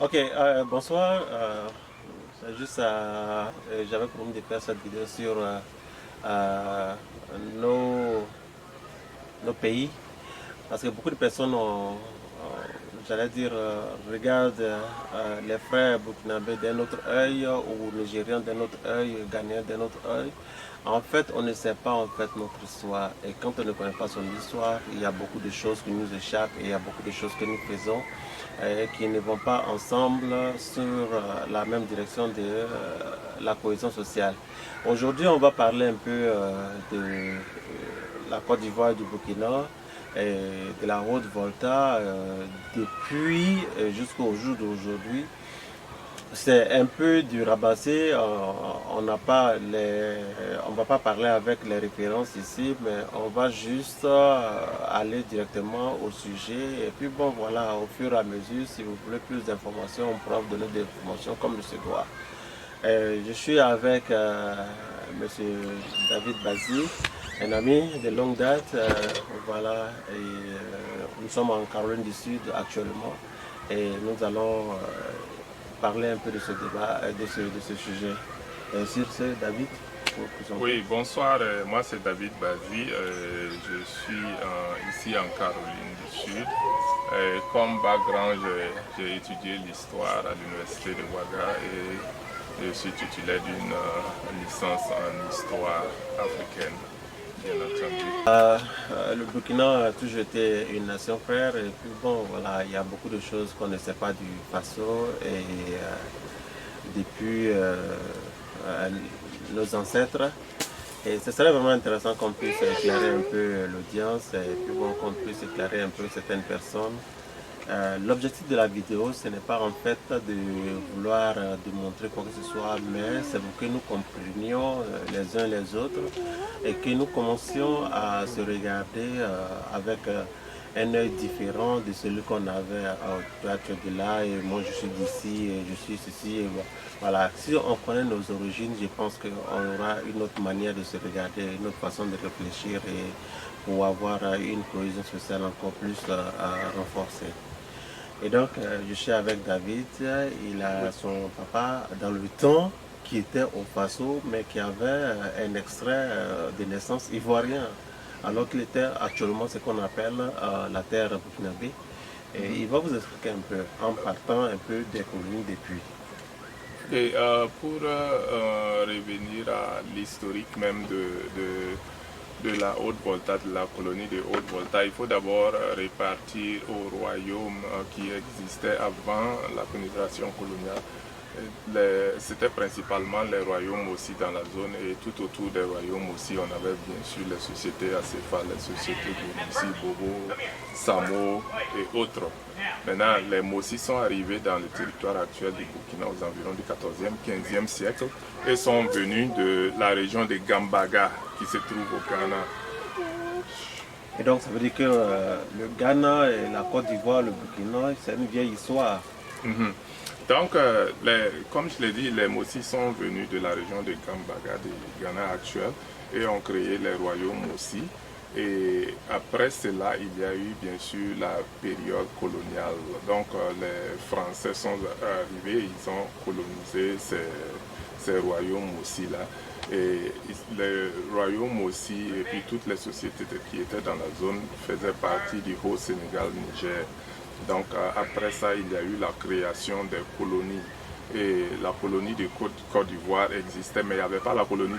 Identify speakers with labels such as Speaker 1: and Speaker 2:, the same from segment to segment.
Speaker 1: Ok, bonsoir. C'est juste, j'avais promis de faire cette vidéo sur euh, nos, nos pays, parce que beaucoup de personnes j'allais dire, regardent les frères burkinabés d'un autre œil, ou nigériens d'un autre œil, ghanéens d'un autre œil. En fait, on ne sait pas en fait notre histoire. Et quand on ne connaît pas son histoire, il y a beaucoup de choses qui nous échappent et il y a beaucoup de choses que nous faisons qui ne vont pas ensemble sur la même direction de la cohésion sociale. Aujourd'hui, on va parler un peu de la Côte d'Ivoire et du Burkina, et de la Haute-Volta depuis jusqu'au jour d'aujourd'hui. C'est un peu du rabassé. On n'a pas les, on va pas parler avec les références ici, mais on va juste aller directement au sujet. Et puis bon, voilà, au fur et à mesure, si vous voulez plus d'informations, on pourra vous donner des informations comme il se doit. Je suis avec Monsieur David Bazi, un ami de longue date. Voilà, et nous sommes en Caroline du Sud actuellement, et nous allons parler un peu de ce débat, de ce sujet. Sur ce, David, pour présenter.
Speaker 2: Oui, bonsoir, moi c'est David Bazi, je suis ici en Caroline du Sud. Comme background, j'ai étudié l'histoire à l'université de Ouaga et je suis titulaire d'une licence en histoire africaine, bien entendu.
Speaker 1: Le Burkina a toujours été une nation frère, et puis bon, voilà, il y a beaucoup de choses qu'on ne sait pas du Faso, et depuis nos ancêtres. Et ce serait vraiment intéressant qu'on puisse éclairer un peu l'audience, et puis bon, qu'on puisse éclairer un peu certaines personnes. L'objectif de la vidéo, ce n'est pas en fait de vouloir démontrer quoi que ce soit, mais c'est pour que nous comprenions les uns les autres et que nous commencions à se regarder avec un œil différent de celui qu'on avait. Toi tu es de là et moi je suis d'ici et je suis ceci. Et voilà, si on connaît nos origines, je pense qu'on aura une autre manière de se regarder, une autre façon de réfléchir, et pour avoir une cohésion sociale encore plus renforcée. Et donc, je suis avec David. Il a son papa dans le temps qui était au Faso, mais qui avait un extrait de naissance ivoirien, alors qu'il était actuellement ce qu'on appelle la terre burkinabé. Et il va vous expliquer un peu, en partant un peu des colonies depuis.
Speaker 2: Et pour revenir à l'historique même de la Haute-Volta, de la colonie de Haute-Volta, il faut d'abord répartir au royaume qui existait avant la pénétration coloniale. C'était principalement les royaumes aussi dans la zone, et tout autour des royaumes aussi on avait bien sûr les sociétés acéphales, les sociétés de Mossi, Bobo, Samo et autres. Maintenant, les Mossi sont arrivés dans le territoire actuel du Burkina aux environs du 14e, 15e siècle et sont venus de la région de Gambaga qui se trouve au Ghana.
Speaker 1: Et donc, ça veut dire que le Ghana et la Côte d'Ivoire, le Burkina, c'est une vieille histoire.
Speaker 2: Mhm. Donc, comme je l'ai dit, les Mossi sont venus de la région de Gambaga, du Ghana actuel, et ont créé les royaumes Mossi. Et après cela, il y a eu bien sûr la période coloniale. Donc, les Français sont arrivés, ils ont colonisé ces royaumes Mossi-là. Et les royaumes aussi, et puis toutes les sociétés qui étaient dans la zone faisaient partie du Haut-Sénégal-Niger. Donc après ça, il y a eu la création des colonies. Et la colonie de Côte d'Ivoire existait, mais il n'y avait pas la colonie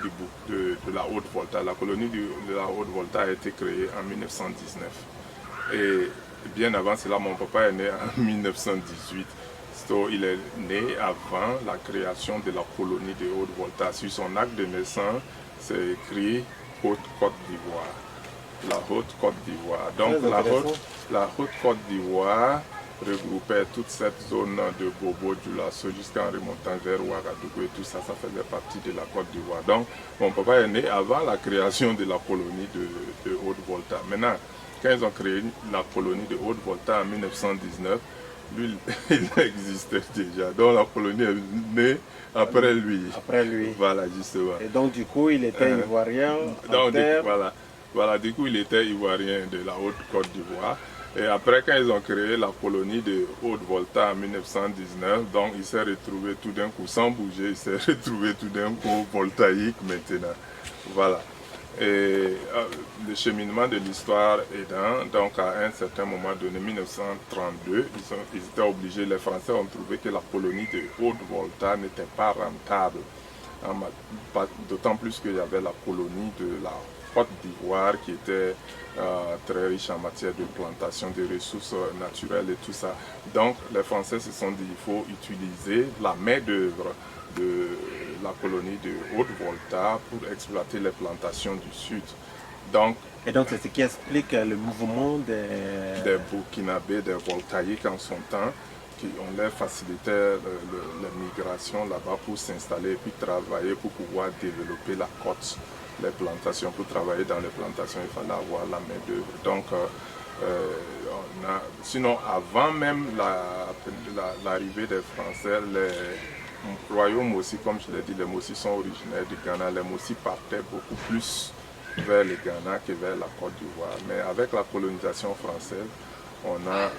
Speaker 2: de la Haute-Volta. La colonie de la Haute-Volta a été créée en 1919. Et bien avant cela, mon papa est né en 1918. So, il est né avant la création de la colonie de Haute-Volta. Sur son acte de naissance, c'est écrit Haute-Côte d'Ivoire. La Haute-Côte d'Ivoire. Donc la Haute-Côte d'Ivoire regroupait toute cette zone de Bobo, du Lasso jusqu'en remontant vers Ouagadougou, et tout ça, ça faisait partie de la Côte d'Ivoire. Donc mon papa est né avant la création de la colonie de Haute-Volta. Maintenant, quand ils ont créé la colonie de Haute-Volta en 1919, lui, il existait déjà. Donc la colonie est née après lui.
Speaker 1: Après lui.
Speaker 2: Voilà, justement.
Speaker 1: Et donc, du coup, il était ivoirien.
Speaker 2: Donc, voilà, du coup, il était ivoirien de la Haute-Côte d'Ivoire. Et après, quand ils ont créé la colonie de Haute-Volta en 1919, donc il s'est retrouvé tout d'un coup, sans bouger, il s'est retrouvé tout d'un coup voltaïque maintenant. Voilà. Et le cheminement de l'histoire aidant, donc à un certain moment donné, 1932, ils étaient obligés, les Français ont trouvé que la colonie de Haute-Volta n'était pas rentable. D'autant plus qu'il y avait la colonie de la Côte d'Ivoire qui était très riche en matière de plantation de ressources naturelles et tout ça. Donc les Français se sont dit qu'il faut utiliser la main-d'œuvre de la colonie de Haute-Volta pour exploiter les plantations du sud.
Speaker 1: Et donc c'est ce qui explique le mouvement
Speaker 2: des Burkinabés, des voltaïques en son temps, qui ont leur facilité la migration là-bas pour s'installer et puis travailler pour pouvoir développer la côte, les plantations. Pour travailler dans les plantations, il fallait avoir la main-d'œuvre. Donc, sinon, avant même l'arrivée des Français, les royaumes aussi, comme je l'ai dit, les Mossis sont originaires du Ghana. Les Mossis partaient beaucoup plus vers le Ghana que vers la Côte d'Ivoire. Mais avec la colonisation française, on a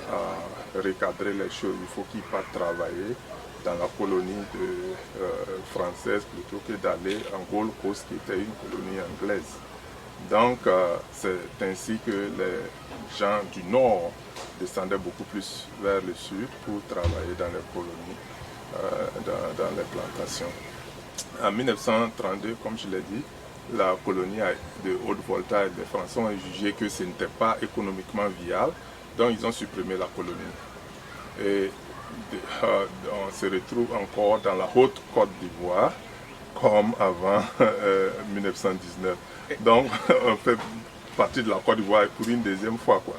Speaker 2: recadré les choses. Il faut qu'ils partent travailler dans la colonie française plutôt que d'aller en Gold Coast, qui était une colonie anglaise. Donc, c'est ainsi que les gens du Nord descendaient beaucoup plus vers le sud pour travailler dans les colonies, dans les plantations. En 1932, comme je l'ai dit, la colonie de Haute-Volta et les Français ont jugé que ce n'était pas économiquement viable, donc ils ont supprimé la colonie. Et on se retrouve encore dans la haute Côte d'Ivoire, comme avant 1919. Donc on fait partie de la Côte d'Ivoire pour une deuxième fois, quoi.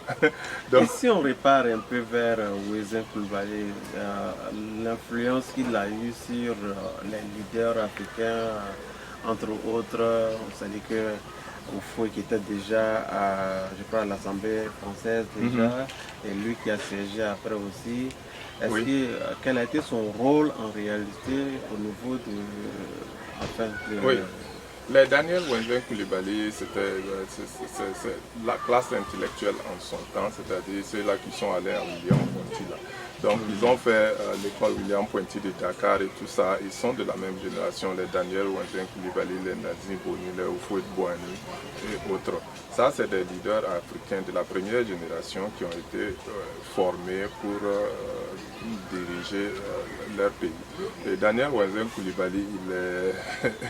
Speaker 2: Donc,
Speaker 1: et si on repart un peu vers Ouézin Coulibaly, l'influence qu'il a eue sur les leaders africains, entre autres, on s'est dit que Oufoué qui était déjà je crois, à l'Assemblée française déjà, et lui qui a siégé après aussi. Quel a été son rôle en réalité au niveau
Speaker 2: oui. Les Daniel Wenzen Coulibaly, c'était la classe intellectuelle en son temps, c'est-à-dire ceux-là qui sont allés à William Ponty. Donc ils ont fait l'école William Ponty de Dakar et tout ça. Ils sont de la même génération, les Daniel Wenzen Coulibaly, les Nazi Boni, les Houphouët-Boigny et autres. Ça, c'est des leaders africains de la première génération qui ont été formés pour diriger leur pays. Et Daniel Wenzen Coulibaly,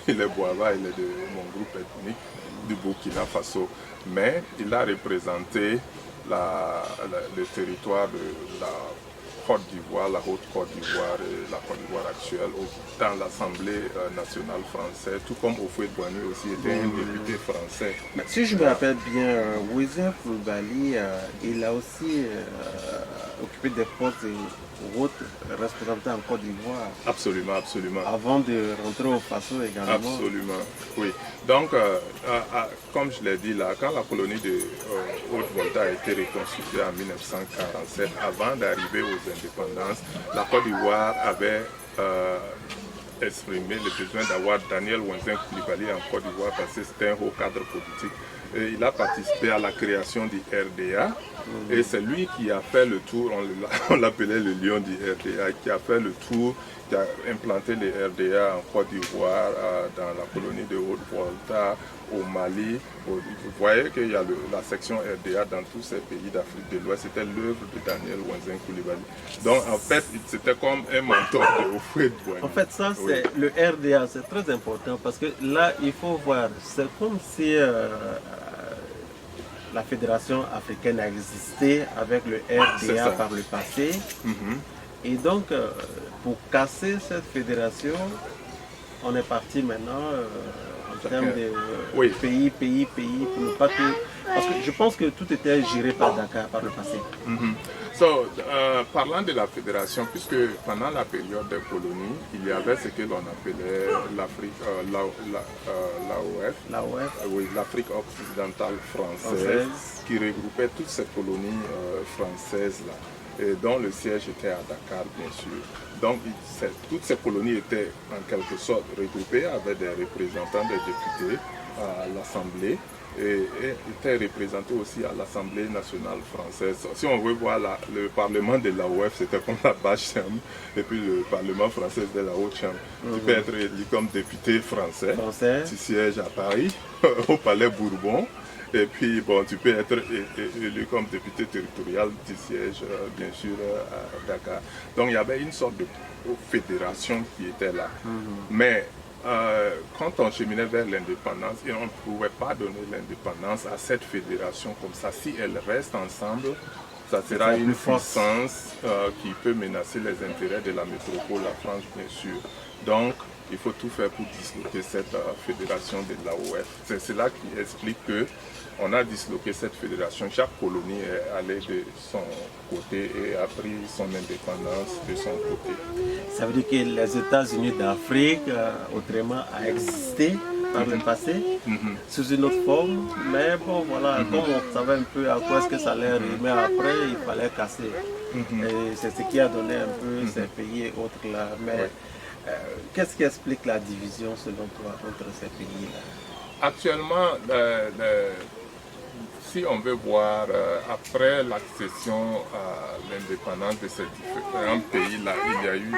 Speaker 2: il est Boava, il est de mon groupe ethnique du Burkina Faso, mais il a représenté le territoire de la Côte d'Ivoire, la Haute Côte d'Ivoire et la Côte d'Ivoire actuelle dans l'Assemblée nationale française, tout comme Houphouët-Boigny aussi était un député français.
Speaker 1: Si je me rappelle bien, Ouézin Coulibaly, il a aussi occupé des postes hautes représentants en Côte d'Ivoire.
Speaker 2: Absolument, absolument.
Speaker 1: Avant de rentrer au Faso également.
Speaker 2: Absolument, oui. Donc, comme je l'ai dit là, quand la colonie de Haute-Volta a été reconstituée en 1947, avant d'arriver aux indépendances, la Côte d'Ivoire avait exprimé le besoin d'avoir Daniel Wenzen Coulibaly en Côte d'Ivoire parce que c'était un haut cadre politique. Et il a participé à la création du RDA et c'est lui qui a fait le tour, on l'appelait le lion du RDA, qui a fait le tour, qui a implanté les RDA en Côte d'Ivoire, dans la colonie de Haute-Volta, au Mali. Vous voyez qu'il y a la section RDA dans tous ces pays d'Afrique de l'Ouest. C'était l'œuvre de Daniel Wenzen Coulibaly. Donc en fait, c'était comme un mentor de Houphouët-Boigny.
Speaker 1: En fait, ça c'est le RDA, c'est très important parce que là, il faut voir, c'est comme si la Fédération africaine a existé avec le RDA par le passé. Et donc, pour casser cette fédération, on est parti maintenant en termes de pays, pour ne pas que... Parce que je pense que tout était géré par Dakar par le passé.
Speaker 2: Parlant de la fédération, puisque pendant la période des colonies, il y avait ce que l'on appelait l'Afrique, l'Afrique occidentale française, qui regroupait toutes ces colonies françaises-là, et dont le siège était à Dakar, bien sûr. Donc, toutes ces colonies étaient en quelque sorte regroupées avec des représentants des députés à l'Assemblée. était représenté aussi à l'Assemblée nationale française. Si on veut voir le Parlement de l'AOF, c'était comme la basse chambre, et puis le Parlement français de la haute chambre. Tu peux être élu comme député français. Tu sièges à Paris, au Palais Bourbon. Et puis, bon, tu peux être élu comme député territorial, tu sièges bien sûr à Dakar. Donc, il y avait une sorte de fédération qui était là. Mais quand on cheminait vers l'indépendance, et on ne pouvait pas donner l'indépendance à cette fédération comme ça. Si elle reste ensemble, ça sera une puissance qui peut menacer les intérêts de la métropole, la France bien sûr. Donc, il faut tout faire pour disloquer cette fédération de l'AOF. C'est cela qui explique que on a disloqué cette fédération. Chaque colonie est allée de son côté et a pris son indépendance de son côté.
Speaker 1: Ça veut dire que les États-Unis d'Afrique, autrement, a existé par le passé, sous une autre forme. Mais bon, voilà, comme on savait un peu à quoi est-ce que ça allait arriver après, il fallait casser. Et c'est ce qui a donné un peu ces pays et autres là. Mais qu'est-ce qui explique la division selon toi entre ces pays-là?
Speaker 2: Actuellement, si on veut voir après l'accession à l'indépendance de ces différents pays-là, il y a eu